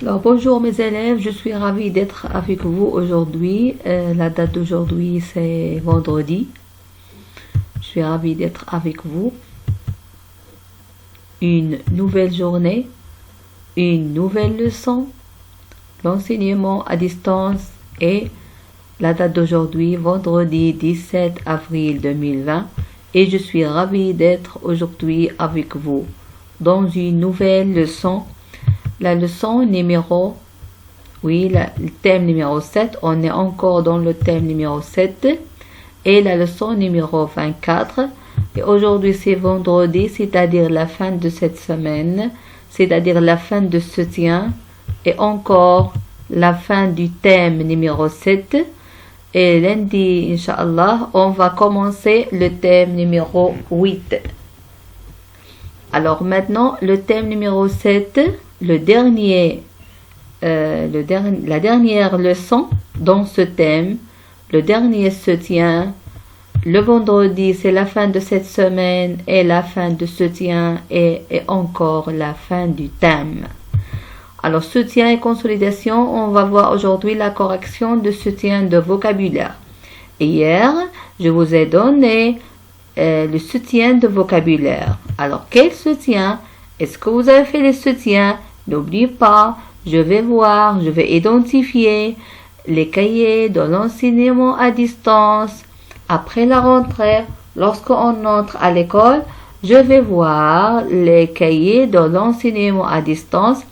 Alors bonjour mes élèves, je suis ravie d'être avec vous aujourd'hui. La date d'aujourd'hui c'est vendredi. Je suis ravie d'être avec vous. Une nouvelle journée, une nouvelle leçon, l'enseignement à distance et la date d'aujourd'hui, vendredi 17 avril 2020. Et je suis ravie d'être aujourd'hui avec vous dans une nouvelle leçon. La leçon numéro, le thème numéro 7, on est encore dans le thème numéro 7 et la leçon numéro 24. Et aujourd'hui c'est vendredi, c'est-à-dire la fin de cette semaine, c'est-à-dire la fin de ce tien et encore la fin du thème numéro 7. Et lundi, Inch'Allah, on va commencer le thème numéro 8. Alors maintenant, le thème numéro 7, la dernière leçon dans ce thème, le dernier se tient. Le vendredi, c'est la fin de cette semaine et la fin de ce tien et encore la fin du thème. Alors, soutien et consolidation, on va voir aujourd'hui la correction de soutien de vocabulaire. Hier, je vous ai donné le soutien de vocabulaire. Alors, quel soutien? Est-ce que vous avez fait les soutiens? N'oubliez pas, je vais identifier les cahiers de l'enseignement à distance. Après la rentrée, lorsqu'on entre à l'école, je vais voir les cahiers de l'enseignement à distance.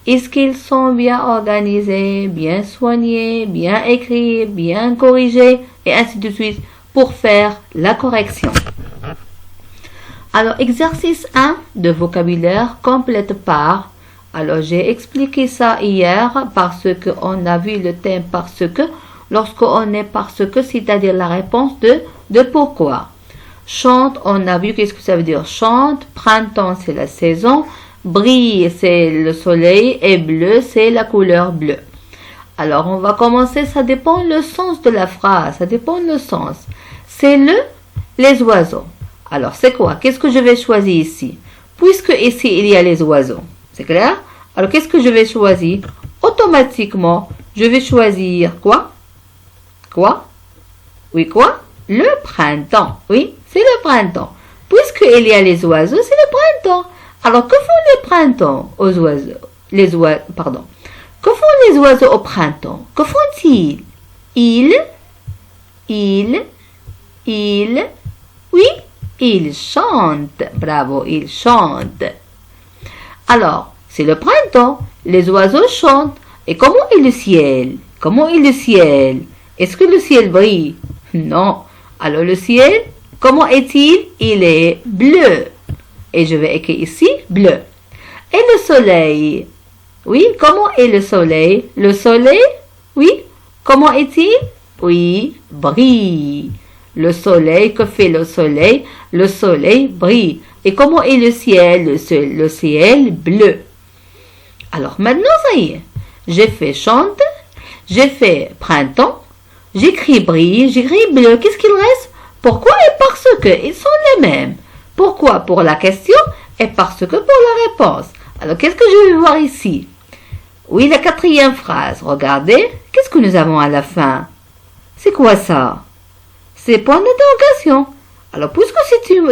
Est-ce qu'ils sont bien organisés, bien soignés, bien écrits, bien corrigés, et ainsi de suite, pour faire la correction. Alors, exercice 1 de vocabulaire complète par. Alors, j'ai expliqué ça hier parce qu'on a vu le thème parce que, lorsqu'on est parce que, c'est-à-dire la réponse de pourquoi. Chante, on a vu qu'est-ce que ça veut dire chante, printemps c'est la saison, brille c'est le soleil et bleu c'est la couleur bleue. Alors, on va commencer, ça dépend le sens de la phrase, ça dépend le sens. C'est les oiseaux. Alors, c'est quoi? Qu'est-ce que je vais choisir ici? Puisque ici, il y a les oiseaux. C'est clair? Alors, qu'est-ce que je vais choisir? Automatiquement, je vais choisir quoi? Quoi? Oui, quoi? Le printemps. Oui, c'est le printemps. Puisqu'il y a les oiseaux, c'est le printemps. Alors, que font les printemps aux oiseaux? Que font les oiseaux au printemps? Que font-ils? Oui, ils chantent. Bravo, ils chantent. Alors, c'est le printemps. Les oiseaux chantent. Et comment est le ciel? Est-ce que le ciel brille? Non. Alors, le ciel, comment est-il? Il est bleu. Et je vais écrire ici bleu. Et le soleil? Oui, comment est le soleil? Le soleil, oui, comment est-il? Oui, brille. Le soleil, que fait le soleil? Le soleil brille. Et comment est le ciel? Le ciel bleu. Alors maintenant, ça y est. J'ai fait chante, j'ai fait printemps, j'écris brille, j'écris bleu. Qu'est-ce qu'il reste? Pourquoi? Et parce que ils sont les mêmes. Pourquoi? Pour la question et parce que pour la réponse. Alors, qu'est-ce que je vais voir ici? Oui, la quatrième phrase. Regardez, qu'est-ce que nous avons à la fin? C'est quoi ça? C'est point d'interrogation. Alors, puisque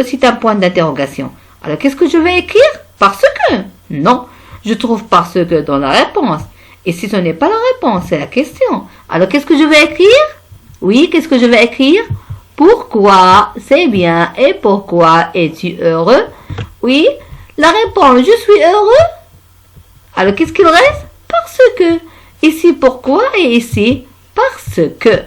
c'est un point d'interrogation, alors qu'est-ce que je vais écrire? Parce que. Non, je trouve parce que dans la réponse. Et si ce n'est pas la réponse, c'est la question. Alors, qu'est-ce que je vais écrire? Oui, qu'est-ce que je vais écrire? Pourquoi? C'est bien. Et pourquoi es-tu heureux? Oui, la réponse, je suis heureux. Alors, qu'est-ce qu'il reste? Parce que. Ici, pourquoi et ici, parce que.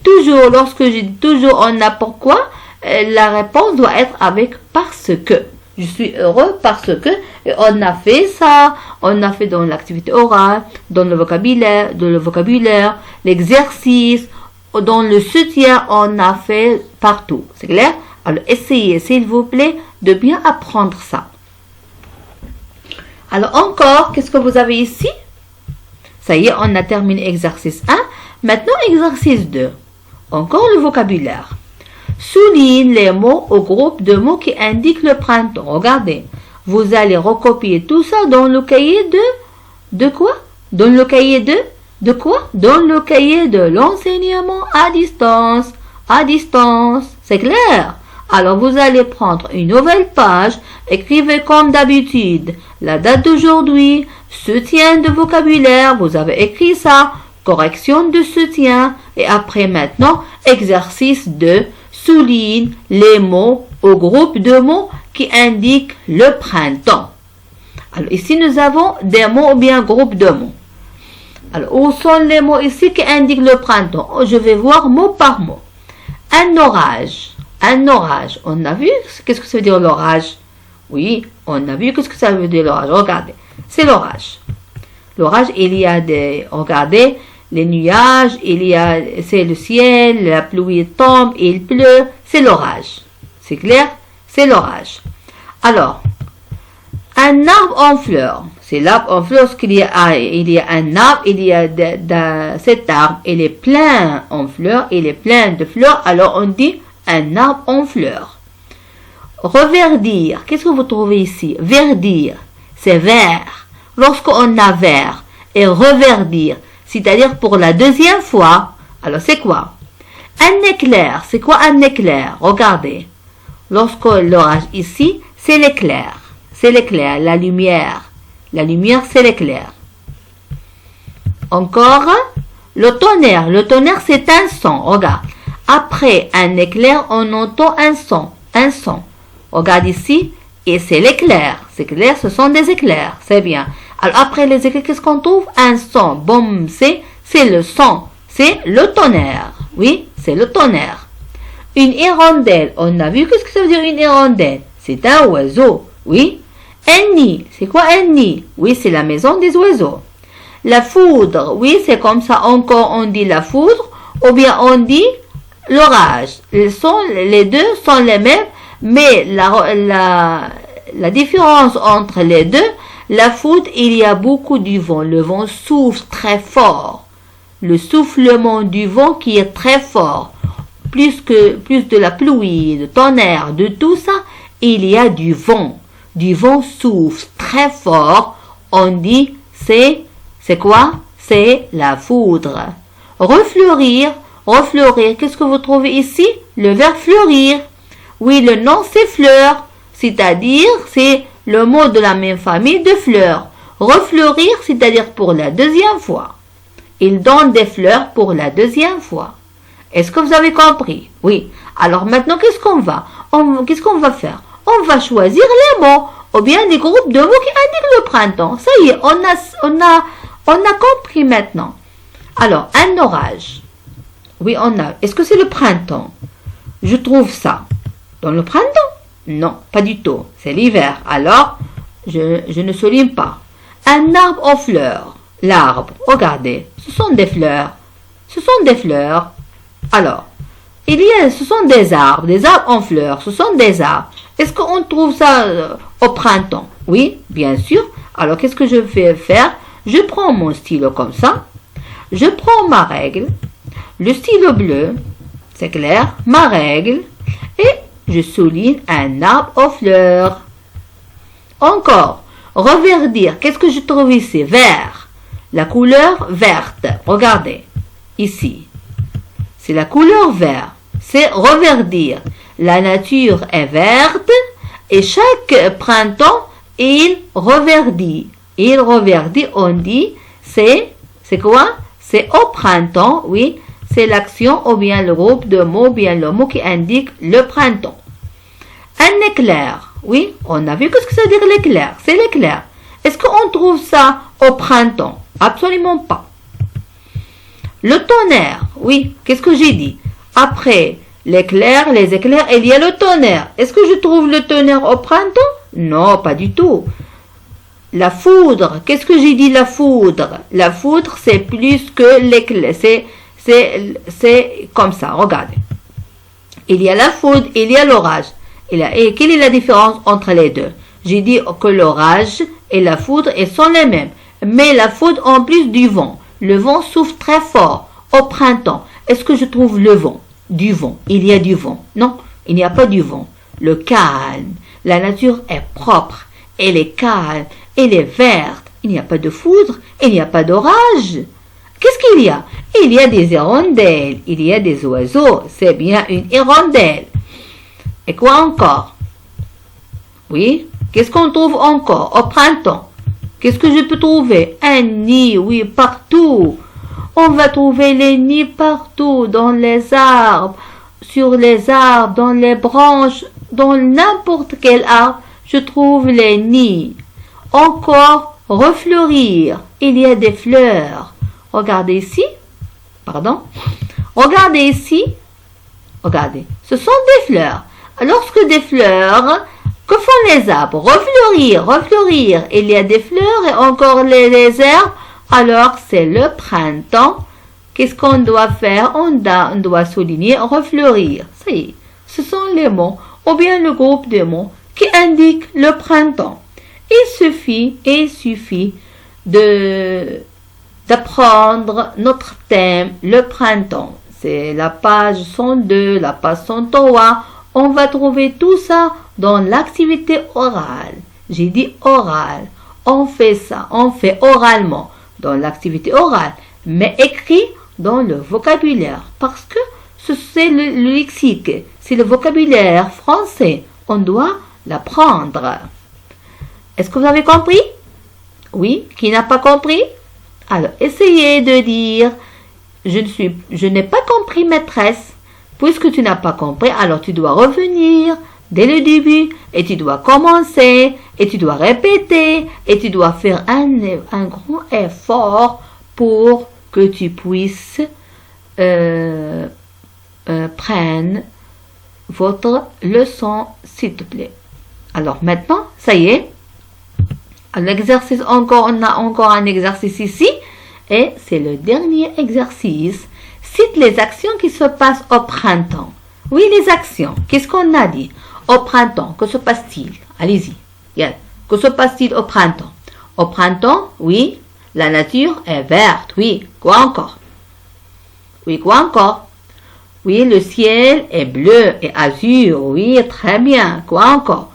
Toujours, lorsque je dis toujours on a pourquoi, la réponse doit être avec parce que. Je suis heureux parce que on a fait ça, on a fait dans l'activité orale, dans le vocabulaire, l'exercice, dans le soutien, on a fait partout. C'est clair? Alors, essayez, s'il vous plaît, de bien apprendre ça. Alors, encore, qu'est-ce que vous avez ici? Ça y est, on a terminé exercice 1. Maintenant, exercice 2. Encore le vocabulaire. Souligne les mots au groupe de mots qui indiquent le printemps. Regardez, vous allez recopier tout ça dans le cahier de quoi? Dans le cahier de quoi? Dans le cahier de l'enseignement à distance. À distance, c'est clair? Alors vous allez prendre une nouvelle page, écrivez comme d'habitude la date d'aujourd'hui, soutien de vocabulaire, vous avez écrit ça, correction de soutien, et après maintenant, exercice 2, souligne les mots au groupe de mots qui indiquent le printemps. Alors ici nous avons des mots ou bien groupe de mots. Alors où sont les mots ici qui indiquent le printemps? Je vais voir mot par mot. Un orage. Un orage. On a vu qu'est-ce que ça veut dire l'orage? Oui, on a vu qu'est-ce que ça veut dire l'orage. Regardez, c'est l'orage. L'orage, il y a des... Regardez, les nuages, c'est le ciel, la pluie tombe, il pleut. C'est l'orage. C'est clair? C'est l'orage. Alors, un arbre en fleurs. C'est l'arbre en fleurs, parce qu'il y a un arbre, il y a cet arbre, il est plein en fleurs, il est plein de fleurs, alors on dit un arbre en fleurs. Reverdir, qu'est-ce que vous trouvez ici? Verdir, c'est vert. Lorsqu'on a vert, et reverdir, c'est-à-dire pour la deuxième fois, alors c'est quoi? Un éclair, c'est quoi un éclair? Regardez, lorsque l'orage ici, c'est l'éclair. C'est l'éclair, la lumière. La lumière, c'est l'éclair. Encore, le tonnerre. Le tonnerre, c'est un son. Regarde. Après un éclair, on entend un son. Un son. Regarde ici. Et c'est l'éclair. Ces éclairs, ce sont des éclairs. C'est bien. Alors, après les éclairs, qu'est-ce qu'on trouve? Un son. Boum, c'est le son. C'est le tonnerre. Oui, c'est le tonnerre. Une hirondelle. On a vu qu'est-ce que ça veut dire une hirondelle? C'est un oiseau. Oui. Un nid, c'est quoi un nid? Oui, c'est la maison des oiseaux. La foudre, oui, c'est comme ça encore on dit la foudre, ou bien on dit l'orage. Les deux sont les mêmes, mais la différence entre les deux, la foudre, il y a beaucoup du vent. Le vent souffle très fort. Le soufflement du vent qui est très fort. Plus de la pluie, de tonnerre, de tout ça, il y a du vent. Du vent souffle très fort, on dit c'est quoi? C'est la foudre. Refleurir, qu'est-ce que vous trouvez ici? Le verbe fleurir. Oui, le nom c'est fleur, c'est-à-dire c'est le mot de la même famille de fleurs. Refleurir, c'est-à-dire pour la deuxième fois. Il donne des fleurs pour la deuxième fois. Est-ce que vous avez compris? Oui. Alors maintenant, qu'est-ce qu'on va faire? On va choisir les mots, ou bien des groupes de mots qui indiquent le printemps. Ça y est, on a compris maintenant. Alors, un orage. Oui, Est-ce que c'est le printemps? Je trouve ça. Dans le printemps? Non, pas du tout. C'est l'hiver. Alors, je ne souligne pas. Un arbre aux fleurs. L'arbre, regardez, ce sont des fleurs. Ce sont des fleurs. Alors, ce sont des arbres en fleurs, ce sont des arbres. Est-ce qu'on trouve ça au printemps? Oui, bien sûr. Alors, qu'est-ce que je vais faire? Je prends mon stylo comme ça. Je prends ma règle. Le stylo bleu, c'est clair, ma règle. Et je souligne un arbre aux fleurs. Encore, reverdir. Qu'est-ce que je trouve ici? Vert. La couleur verte. Regardez, ici. C'est la couleur verte. C'est reverdir. La nature est verte et chaque printemps, il reverdit. Il reverdit, on dit, c'est quoi? C'est au printemps, oui. C'est l'action ou bien le groupe de mots, bien le mot qui indique le printemps. Un éclair, oui. On a vu qu'est-ce que ça veut dire l'éclair? C'est l'éclair. Est-ce qu'on trouve ça au printemps? Absolument pas. Le tonnerre, oui. Qu'est-ce que j'ai dit? Après l'éclair, les éclairs, il y a le tonnerre. Est-ce que je trouve le tonnerre au printemps? Non, pas du tout. La foudre, qu'est-ce que j'ai dit la foudre? La foudre, c'est plus que l'éclair. C'est comme ça, regardez. Il y a la foudre, il y a l'orage. Et quelle est la différence entre les deux? J'ai dit que l'orage et la foudre, ils sont les mêmes. Mais la foudre en plus du vent. Le vent souffle très fort au printemps. Est-ce que je trouve le vent? Du vent. Il y a du vent. Non, il n'y a pas du vent. Le calme. La nature est propre. Elle est calme. Elle est verte. Il n'y a pas de foudre, il n'y a pas d'orage. Qu'est-ce qu'il y a? Il y a des hirondelles, il y a des oiseaux, c'est bien une hirondelle. Et quoi encore? Oui, qu'est-ce qu'on trouve encore au printemps? Qu'est-ce que je peux trouver? Un nid, oui, partout. On va trouver les nids partout, dans les arbres, sur les arbres, dans les branches, dans n'importe quel arbre, je trouve les nids. Encore refleurir, il y a des fleurs. Regardez ici, pardon. Regardez ici, regardez, ce sont des fleurs. Lorsque des fleurs, que font les arbres? Refleurir, refleurir. Il y a des fleurs et encore les herbes. Alors c'est le printemps. Qu'est-ce qu'on doit faire? On doit souligner refleurir. Ça y est, ce sont les mots ou bien le groupe de mots qui indiquent le printemps. Il suffit d'apprendre notre thème, le printemps. C'est la page 102, la page 103. On va trouver tout ça dans l'activité orale. J'ai dit orale. On fait ça, on fait oralement dans l'activité orale, mais écrit dans le vocabulaire parce que c'est le lexique, c'est le vocabulaire français. On doit l'apprendre. Est-ce que vous avez compris? Oui? Qui n'a pas compris? Alors, essayez de dire je n'ai pas compris, maîtresse. Puisque tu n'as pas compris, alors tu dois revenir dès le début et tu dois commencer et tu dois répéter et tu dois faire un grand effort pour que tu puisses prendre votre leçon, s'il te plaît. Alors maintenant, ça y est. L'exercice on a encore un exercice ici et c'est le dernier exercice. Cite les actions qui se passent au printemps. Oui, les actions. Qu'est-ce qu'on a dit? Au printemps, que se passe-t-il? Allez-y. Yeah. Que se passe-t-il au printemps? Au printemps, oui, la nature est verte. Oui, quoi encore? Oui, quoi encore? Oui, le ciel est bleu et azur. Oui, très bien. Quoi encore?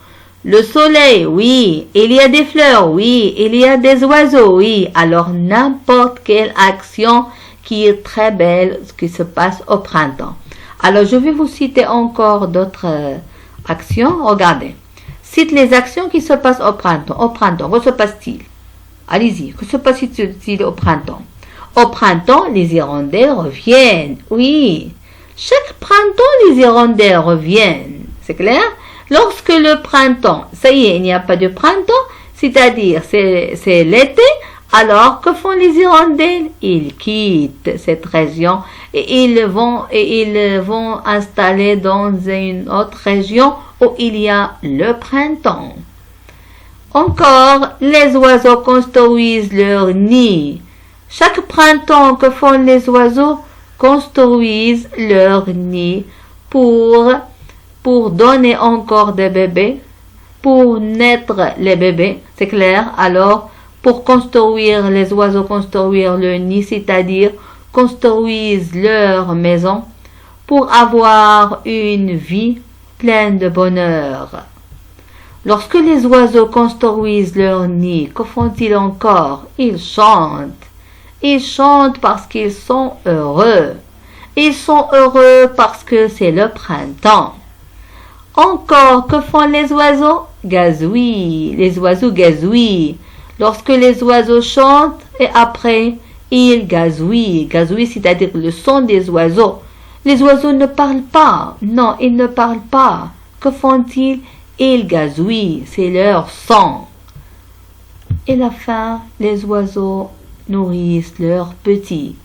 Le soleil, oui. Il y a des fleurs, oui. Il y a des oiseaux, oui. Alors, n'importe quelle action qui est très belle, ce qui se passe au printemps. Alors, je vais vous citer encore d'autres actions. Regardez. Cite les actions qui se passent au printemps. Au printemps, que se passe-t-il? Allez-y, que se passe-t-il au printemps? Au printemps, les hirondelles reviennent. Oui. Chaque printemps, les hirondelles reviennent. C'est clair? Lorsque le printemps, ça y est, il n'y a pas de printemps, c'est-à-dire c'est l'été, alors que font les hirondelles? Ils quittent cette région et ils vont installer dans une autre région où il y a le printemps. Encore, les oiseaux construisent leur nid. Chaque printemps, que font les oiseaux? Construisent leur nid pour donner encore des bébés, pour naître les bébés, c'est clair? Alors, pour construire, les oiseaux construire le nid, c'est-à-dire construisent leur maison pour avoir une vie pleine de bonheur. Lorsque les oiseaux construisent leur nid, que font-ils encore? Ils chantent. Ils chantent parce qu'ils sont heureux. Ils sont heureux parce que c'est le printemps. Encore, que font les oiseaux? Gazouillent. Les oiseaux gazouillent. Lorsque les oiseaux chantent et après, ils gazouillent. Gazouillent, c'est-à-dire le son des oiseaux. Les oiseaux ne parlent pas. Non, ils ne parlent pas. Que font-ils? Ils gazouillent. C'est leur son. Et la fin, les oiseaux nourrissent leurs petits.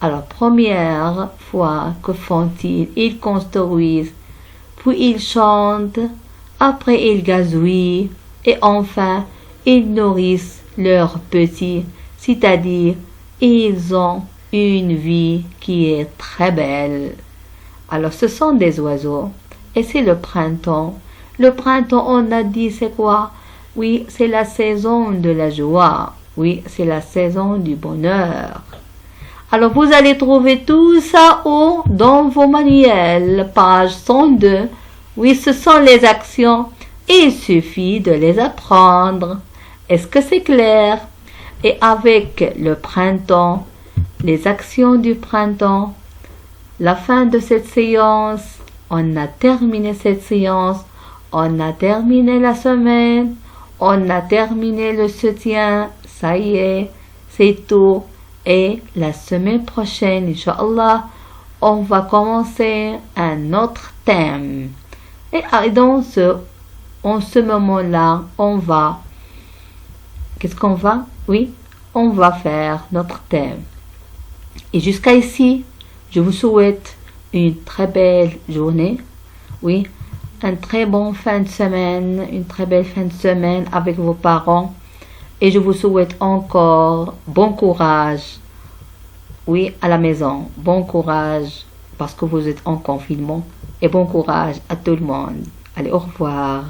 Alors, première fois, que font-ils? Ils construisent. Puis ils chantent, après ils gazouillent, et enfin ils nourrissent leurs petits, c'est-à-dire ils ont une vie qui est très belle. Alors ce sont des oiseaux, et c'est le printemps. Le printemps, on a dit, c'est quoi? Oui, c'est la saison de la joie. Oui, c'est la saison du bonheur. Alors, vous allez trouver tout ça où? Dans vos manuels, page 102. Oui, ce sont les actions. Il suffit de les apprendre. Est-ce que c'est clair? Et avec le printemps, les actions du printemps, la fin de cette séance, on a terminé cette séance, on a terminé la semaine, on a terminé le soutien, ça y est, c'est tout. Et la semaine prochaine, Inch'Allah, on va commencer un autre thème. Et en ce moment-là, qu'est-ce qu'on va? Oui, on va faire notre thème. Et jusqu'à ici, je vous souhaite une très belle journée. Oui, un très bon fin de semaine, une très belle fin de semaine avec vos parents. Et je vous souhaite encore bon courage. Oui, à la maison. Bon courage parce que vous êtes en confinement. Et bon courage à tout le monde. Allez, au revoir.